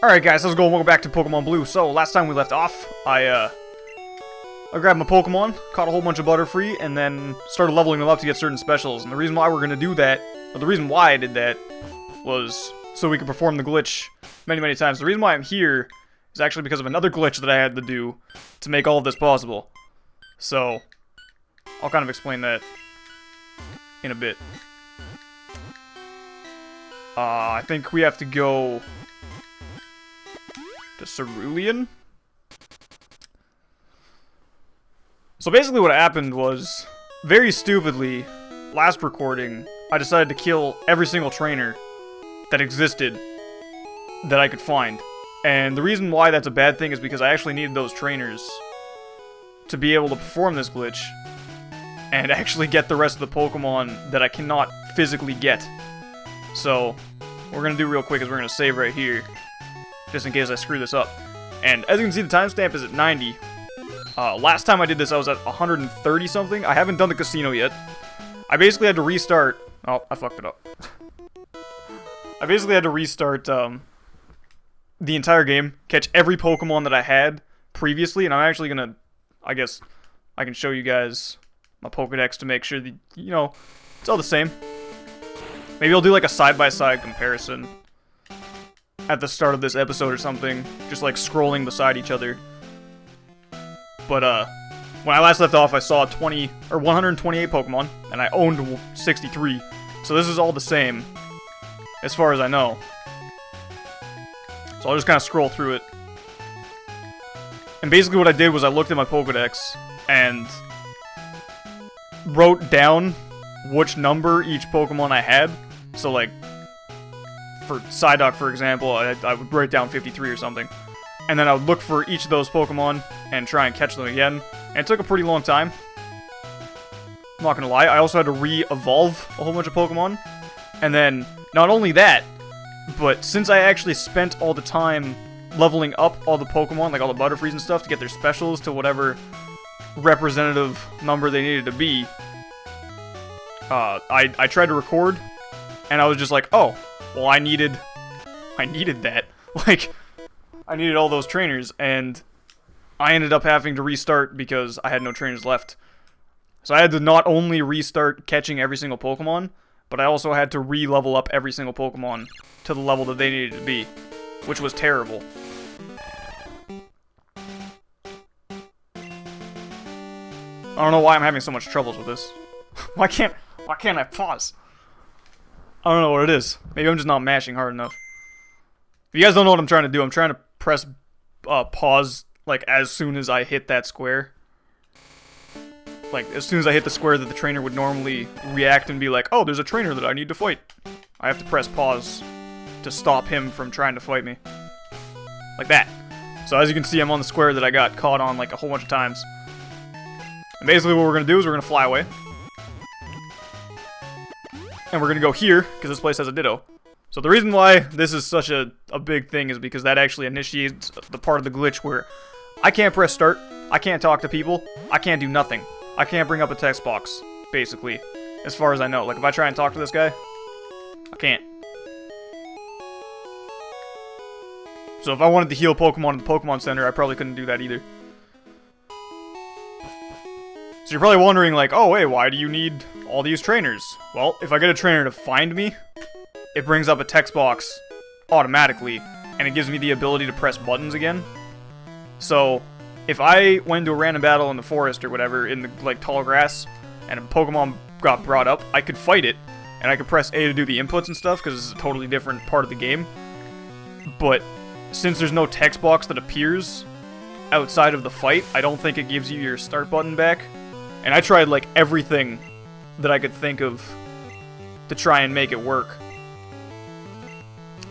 Alright guys, how's it going? Welcome back to Pokemon Blue. So, last time we left off, I grabbed my Pokemon, caught a whole bunch of Butterfree, and then started leveling them up to get certain specials. And the reason why we're gonna do that, or the reason why I did that, was so we could perform the glitch many times. The reason why I'm here is actually because of another glitch that I had to do to make all of this possible. So, I'll kind of explain that in a bit. I think we have to go to Cerulean. So basically what happened was, very stupidly, last recording, I decided to kill every single trainer that existed that I could find. And the reason why that's a bad thing is because I actually needed those trainers to be able to perform this glitch and actually get the rest of the Pokemon that I cannot physically get. So, what we're gonna do real quick is we're gonna save right here, just in case I screw this up. And as you can see, the timestamp is at 90. Last time I did this, I was at 130 something. I haven't done the casino yet. I basically had to restart. Oh, I fucked it up. I basically had to restart the entire game, catch every Pokemon that I had previously, and I'm actually gonna, I guess, I can show you guys my Pokedex to make sure that, you know, it's all the same. Maybe I'll do like a side-by-side comparison at the start of this episode or something, just like scrolling beside each other. But when I last left off, I saw 128 Pokemon, and I owned 63. So this is all the same, as far as I know. So I'll just kind of scroll through it. And basically what I did was I looked at my Pokedex and wrote down which number each Pokemon I had. So like, for Psyduck, for example, I would write down 53 or something. And then I would look for each of those Pokemon and try and catch them again. And it took a pretty long time. I'm not gonna lie, I also had to re-evolve a whole bunch of Pokemon. And then, not only that, but since I actually spent all the time leveling up all the Pokemon, like all the Butterfrees and stuff, to get their specials to whatever representative number they needed to be, I tried to record, and I was just like, oh, well, I needed that. Like, I needed all those trainers, and I ended up having to restart because I had no trainers left. So I had to not only restart catching every single Pokemon, but I also had to re-level up every single Pokemon to the level that they needed to be, which was terrible. I don't know why I'm having so much troubles with this. Why can't I pause? I don't know what it is. Maybe I'm just not mashing hard enough. If you guys don't know what I'm trying to do, I'm trying to press pause like as soon as I hit that square. Like, as soon as I hit the square that the trainer would normally react and be like, oh, there's a trainer that I need to fight. I have to press pause to stop him from trying to fight me. Like that. So as you can see, I'm on the square that I got caught on like a whole bunch of times. And basically what we're going to do is we're going to fly away. And we're going to go here, because this place has a Ditto. So the reason why this is such a big thing is because that actually initiates the part of the glitch where I can't press start, I can't talk to people, I can't do nothing. I can't bring up a text box, basically, as far as I know. Like, if I try and talk to this guy, I can't. So if I wanted to heal Pokemon in the Pokemon Center, I probably couldn't do that either. So you're probably wondering, like, oh, wait, why do you need all these trainers? Well, if I get a trainer to find me, it brings up a text box automatically, and it gives me the ability to press buttons again. So if I went into a random battle in the forest or whatever, in the, like, tall grass, and a Pokemon got brought up, I could fight it, and I could press A to do the inputs and stuff, because it's a totally different part of the game. But since there's no text box that appears outside of the fight, I don't think it gives you your start button back. And I tried, like, everything that I could think of to try and make it work.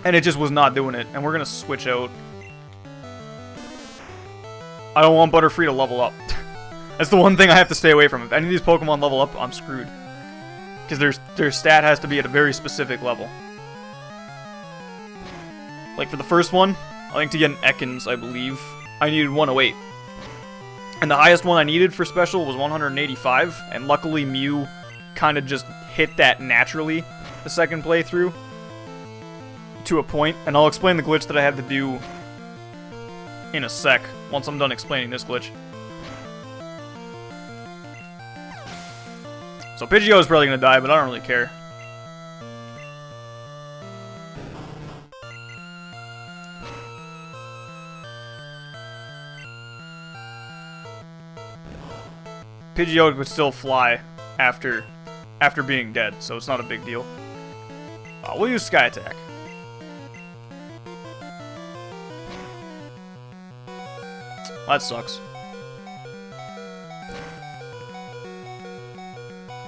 And it just was not doing it, and we're gonna switch out. I don't want Butterfree to level up. That's the one thing I have to stay away from. If any of these Pokemon level up, I'm screwed. Because their stat has to be at a very specific level. Like for the first one, I think to get an Ekans, I believe, I needed 108. And the highest one I needed for special was 185, and luckily Mew kind of just hit that naturally the second playthrough. to a point, and I'll explain the glitch that I had to do in a sec, once I'm done explaining this glitch. So Pidgeot is probably gonna die, but I don't really care. Pidgeot would still fly after being dead, so it's not a big deal. We'll use Sky Attack. That sucks.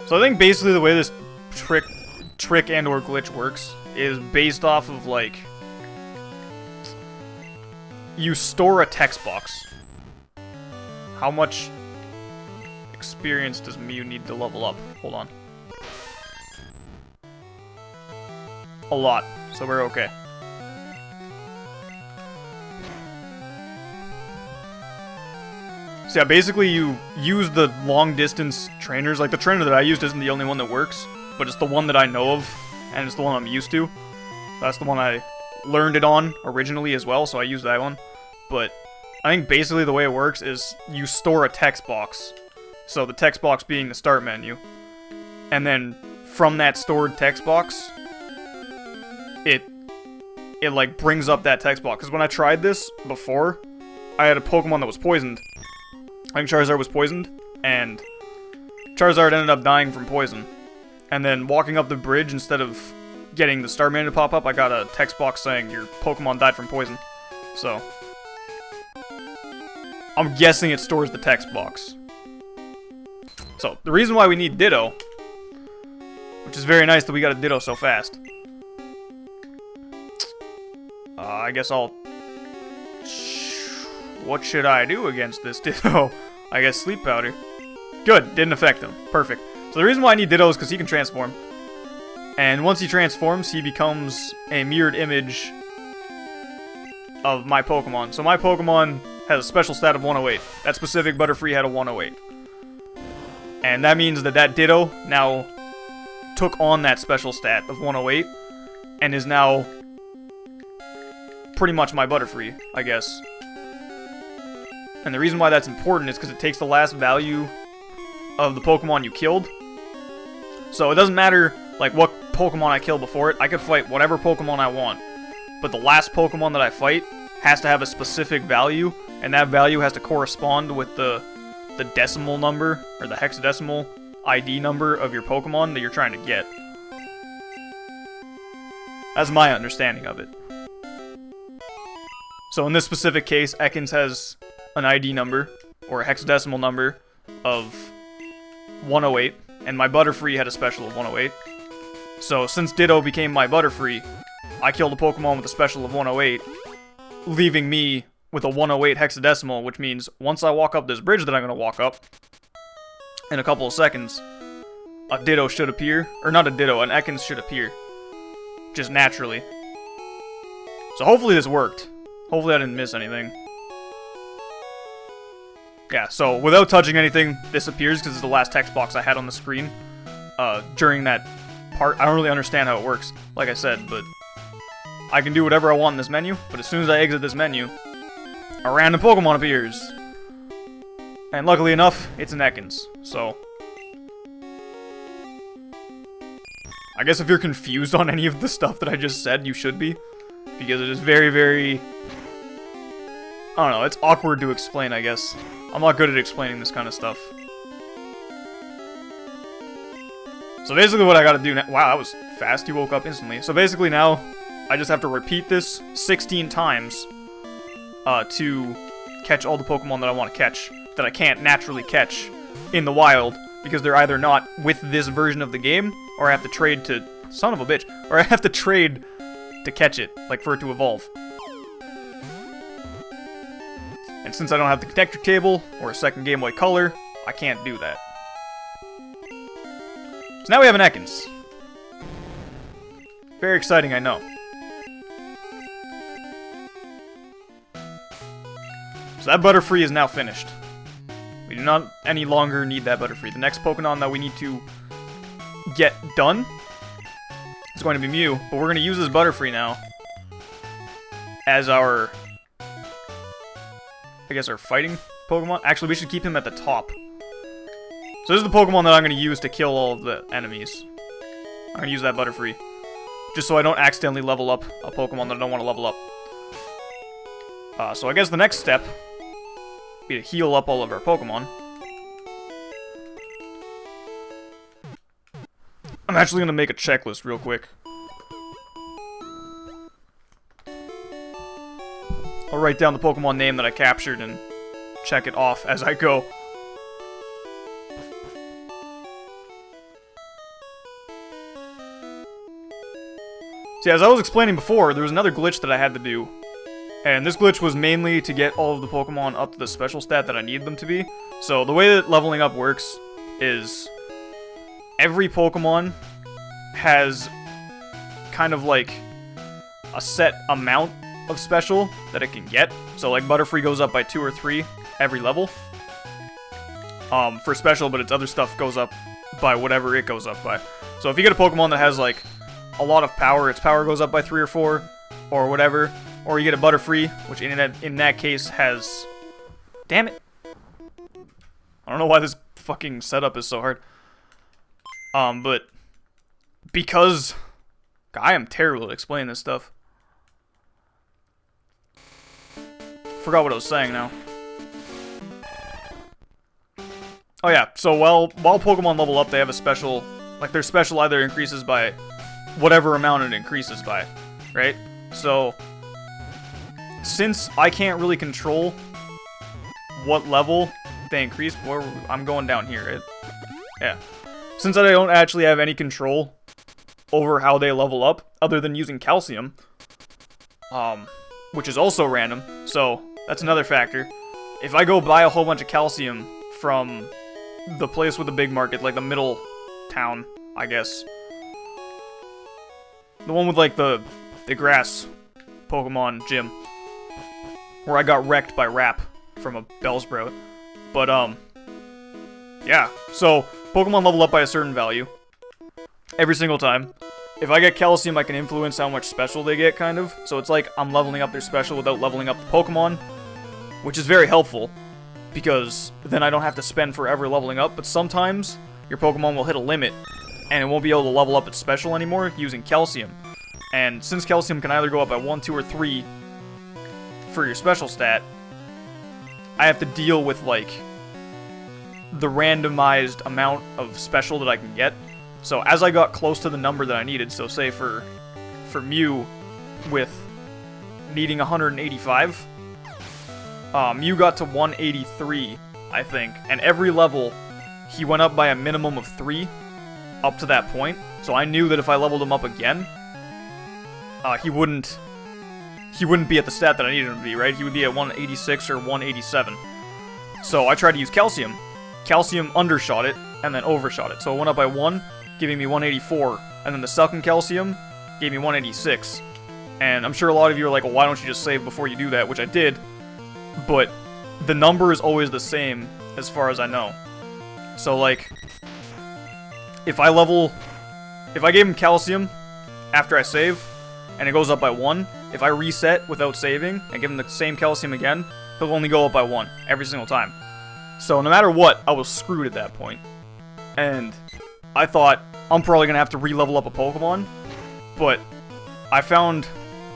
So I think basically the way this trick and or glitch works is based off of, like, you store a text box. How much experience does Mew need to level up? Hold on. A lot, so we're okay. So yeah, basically you use the long-distance trainers. Like, the trainer that I used isn't the only one that works, but it's the one that I know of, and it's the one I'm used to. That's the one I learned it on originally as well, so I used that one. But I think basically the way it works is you store a text box. So the text box being the start menu. And then from that stored text box, it like brings up that text box. Because when I tried this before, I had a Pokemon that was poisoned. I think Charizard was poisoned, and Charizard ended up dying from poison. And then walking up the bridge, instead of getting the start menu to pop up, I got a text box saying your Pokemon died from poison. So I'm guessing it stores the text box. So the reason why we need Ditto, which is very nice that we got a Ditto so fast. I guess I'll... What should I do against this Ditto? I guess Sleep Powder. Good, didn't affect him. Perfect. So the reason why I need Ditto is because he can transform. And once he transforms, he becomes a mirrored image of my Pokemon. So my Pokemon has a special stat of 108. That specific Butterfree had a 108. And that means that that Ditto now took on that special stat of 108 and is now pretty much my Butterfree, I guess. And the reason why that's important is because it takes the last value of the Pokemon you killed. So it doesn't matter, like, what Pokemon I kill before it. I could fight whatever Pokemon I want. But the last Pokemon that I fight has to have a specific value, and that value has to correspond with the decimal number, or the hexadecimal ID number of your Pokemon that you're trying to get. That's my understanding of it. So in this specific case, Ekans has an ID number, or a hexadecimal number, of 108, and my Butterfree had a special of 108. So since Ditto became my Butterfree, I killed a Pokemon with a special of 108, leaving me with a 108 hexadecimal, which means once I walk up this bridge that I'm going to walk up in a couple of seconds, a Ditto should appear, or not a Ditto, an Ekans should appear, just naturally. So hopefully this worked. Hopefully I didn't miss anything. Yeah, so without touching anything, this appears because it's the last text box I had on the screen during that part. I don't really understand how it works, like I said, but I can do whatever I want in this menu, but as soon as I exit this menu, a random Pokemon appears. And luckily enough, it's an Ekans, so I guess if you're confused on any of the stuff that I just said, you should be, because it is very, very... I don't know, it's awkward to explain, I guess. I'm not good at explaining this kind of stuff. So basically what I gotta do now... Wow, that was fast. He woke up instantly. So basically now, I just have to repeat this 16 times to catch all the Pokemon that I want to catch, that I can't naturally catch in the wild, because they're either not with this version of the game, or I have to trade to... Son of a bitch. Or I have to trade to catch it, like for it to evolve. And since I don't have the connector table, or a second Game Boy Color, I can't do that. So now we have an Ekans. Very exciting, I know. So that Butterfree is now finished. We do not any longer need that Butterfree. The next Pokemon that we need to get done is going to be Mew, but we're going to use this Butterfree now as our, I guess, our fighting Pokemon. Actually, we should keep him at the top. So this is the Pokemon that I'm going to use to kill all of the enemies. I'm going to use that Butterfree. Just so I don't accidentally level up a Pokemon that I don't want to level up. So I guess the next step would be to heal up all of our Pokemon. I'm actually going to make a checklist real quick. I'll write down the Pokemon name that I captured and check it off as I go. See, as I was explaining before, there was another glitch that I had to do. And this glitch was mainly to get all of the Pokemon up to the special stat that I need them to be. So the way that leveling up works is every Pokemon has kind of like a set amount of special that it can get. So like Butterfree goes up by 2 or 3 every level for special, but its other stuff goes up by whatever it goes up by. So if you get a Pokemon that has like a lot of power, its power goes up by 3 or 4 or whatever, or you get a Butterfree, which in that case has, damn it, I don't know why this fucking setup is so hard. But because I am terrible at explaining this stuff. Forgot what I was saying now. Oh yeah, so while Pokemon level up, they have a special, like their special either increases by whatever amount it increases by, right? So since I can't really control what level they increase, I'm going down here, right? Yeah. Since I don't actually have any control over how they level up, other than using calcium, which is also random, so that's another factor. If I go buy a whole bunch of calcium from the place with the big market, like the middle town, I guess, the one with like the grass Pokemon gym, where I got wrecked by Rap from a Bellsprout. But yeah, so Pokemon level up by a certain value every single time. If I get calcium, I can influence how much special they get, kind of. So it's like I'm leveling up their special without leveling up the Pokemon, which is very helpful, because then I don't have to spend forever leveling up. But sometimes your Pokemon will hit a limit, and it won't be able to level up its special anymore using calcium. And since calcium can either go up by 1, 2, or 3 for your special stat, I have to deal with, like, the randomized amount of special that I can get. So as I got close to the number that I needed, so say for Mew with needing 185, Mew got to 183, I think, and every level he went up by a minimum of 3 up to that point. So I knew that if I leveled him up again, he wouldn't be at the stat that I needed him to be, right? He would be at 186 or 187. So I tried to use calcium. Calcium undershot it, and then overshot it. So it went up by 1, giving me 184, and then the second calcium gave me 186. And I'm sure a lot of you are like, well, why don't you just save before you do that? Which I did, but the number is always the same as far as I know. So like, if I gave him calcium after I save, and it goes up by 1, if I reset without saving and give him the same calcium again, he'll only go up by 1 every single time. So no matter what, I was screwed at that point. And I thought, I'm probably going to have to re-level up a Pokemon, but I found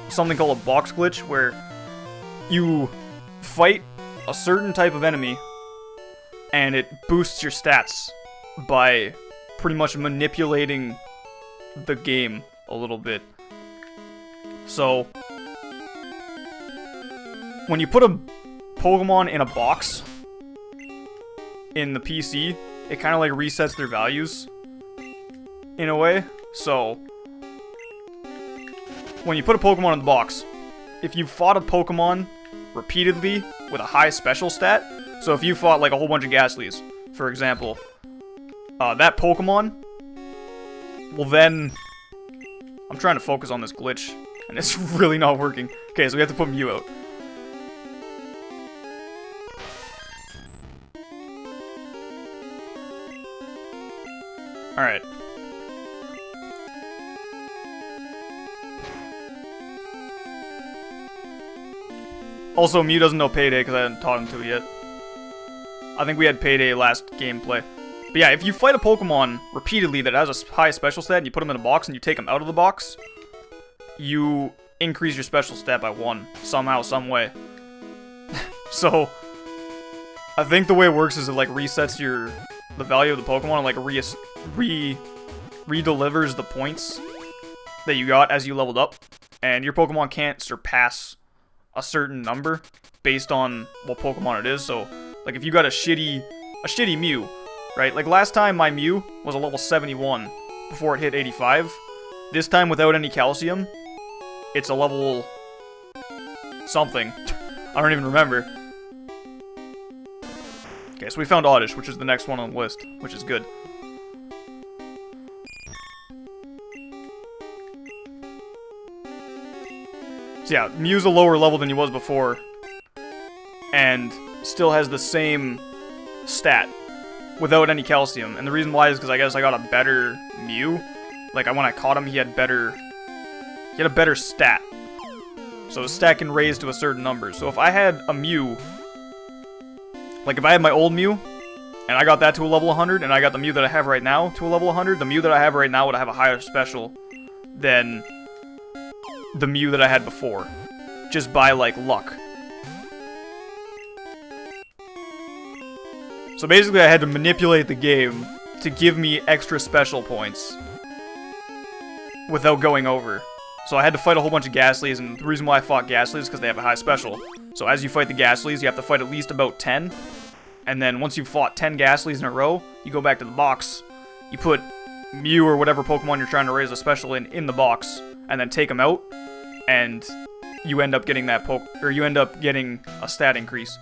something called a box glitch, where you fight a certain type of enemy, and it boosts your stats by pretty much manipulating the game a little bit. So, when you put a Pokemon in a box in the PC, it kind of like resets their values in a way. So, when you put a Pokemon in the box, if you fought a Pokemon repeatedly with a high special stat, so if you fought like a whole bunch of Ghastlies, for example, that Pokemon will then... I'm trying to focus on this glitch, and it's really not working. Okay, so we have to put Mew out. Alright. Also, Mew doesn't know Payday because I hadn't taught him to it yet. I think we had Payday last gameplay. But yeah, if you fight a Pokemon repeatedly that has a high special stat and you put them in a box and you take them out of the box, you increase your special stat by 1 somehow, some way. So, I think the way it works is it like resets the value of the Pokemon and like re-delivers the points that you got as you leveled up, and your Pokemon can't surpass a certain number based on what Pokemon it is. So, like if you got a shitty Mew, right? Like last time my Mew was a level 71 before it hit 85. This time without any calcium, it's a level something. I don't even remember. Okay, so we found Oddish, which is the next one on the list, which is good. So yeah, Mew's a lower level than he was before, and still has the same stat without any calcium. And the reason why is because I guess I got a better Mew. Like when I caught him, he had a better stat. So his stat can raise to a certain number. So if I had a Mew, like if I had my old Mew, and I got that to a level 100, and I got the Mew that I have right now to a level 100, the Mew that I have right now would have a higher special than the Mew that I had before. Just by, like, luck. So basically I had to manipulate the game to give me extra special points without going over. So I had to fight a whole bunch of Ghastlies, and the reason why I fought Ghastlies is because they have a high special. So as you fight the Ghastlies, you have to fight at least about 10. And then once you've fought 10 Ghastlies in a row, you go back to the box, you put Mew or whatever Pokemon you're trying to raise a special in the box, and then take them out, and you end up getting that you end up getting a stat increase.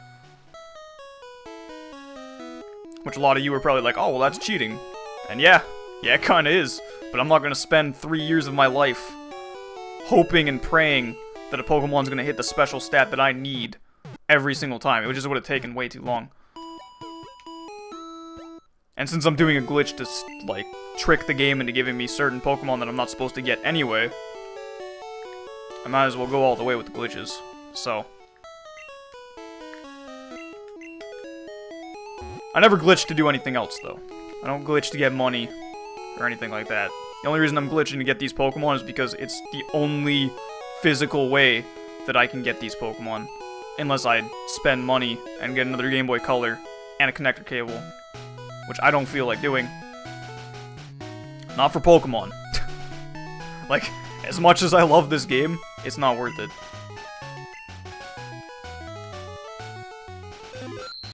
Which a lot of you are probably like, oh, well, that's cheating. And yeah, it kinda is. But I'm not gonna spend 3 years of my life hoping and praying that a Pokemon's gonna hit the special stat that I need every single time. It just would have taken way too long. And since I'm doing a glitch to, like, trick the game into giving me certain Pokemon that I'm not supposed to get anyway, I might as well go all the way with the glitches. So. I never glitch to do anything else, though. I don't glitch to get money or anything like that. The only reason I'm glitching to get these Pokemon is because it's the only physical way that I can get these Pokemon. Unless I spend money and get another Game Boy Color and a connector cable. Which I don't feel like doing. Not for Pokemon. Like, as much as I love this game, it's not worth it.